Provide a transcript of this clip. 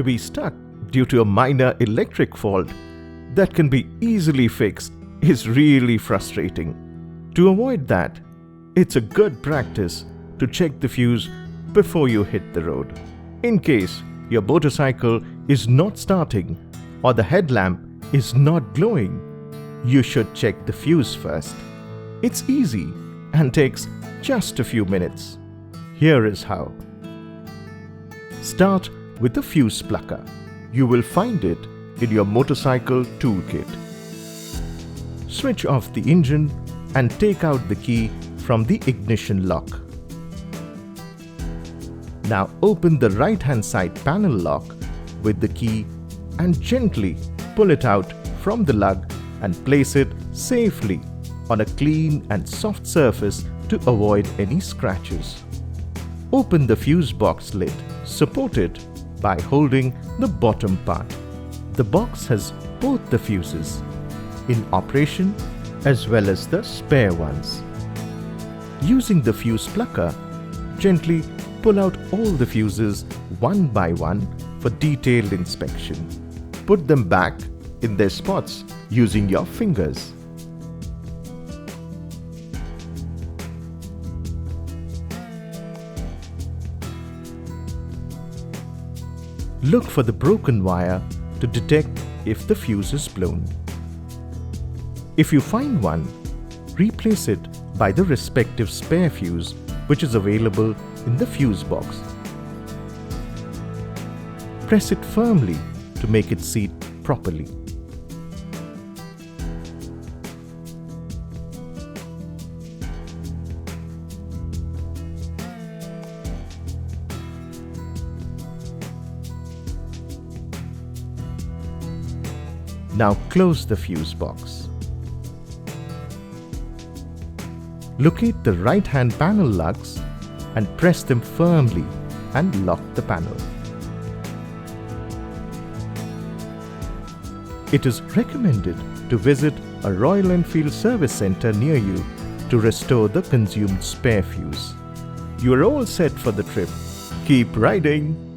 To be stuck due to a minor electric fault that can be easily fixed is really frustrating. To avoid that, it's a good practice to check the fuse before you hit the road. In case your motorcycle is not starting or the headlamp is not glowing, you should check the fuse first. It's easy and takes just a few minutes. Here is how. Start with the fuse plucker. You will find it in your motorcycle toolkit. Switch off the engine and take out the key from the ignition lock. Now open the right-hand side panel lock with the key and gently pull it out from the lug and place it safely on a clean and soft surface to avoid any scratches. Open the fuse box lid. Support it by holding the bottom part. The box has both the fuses in operation as well as the spare ones. Using the fuse plucker, gently pull out all the fuses one by one for detailed inspection. Put them back in their spots using your fingers. Look for the broken wire to detect if the fuse is blown. If you find one, replace it by the respective spare fuse which is available in the fuse box. Press it firmly to make it seat properly. Now close the fuse box. Locate the right-hand panel lugs and press them firmly and lock the panel. It is recommended to visit a Royal Enfield service center near you to restore the consumed spare fuse. You are all set for the trip. Keep riding!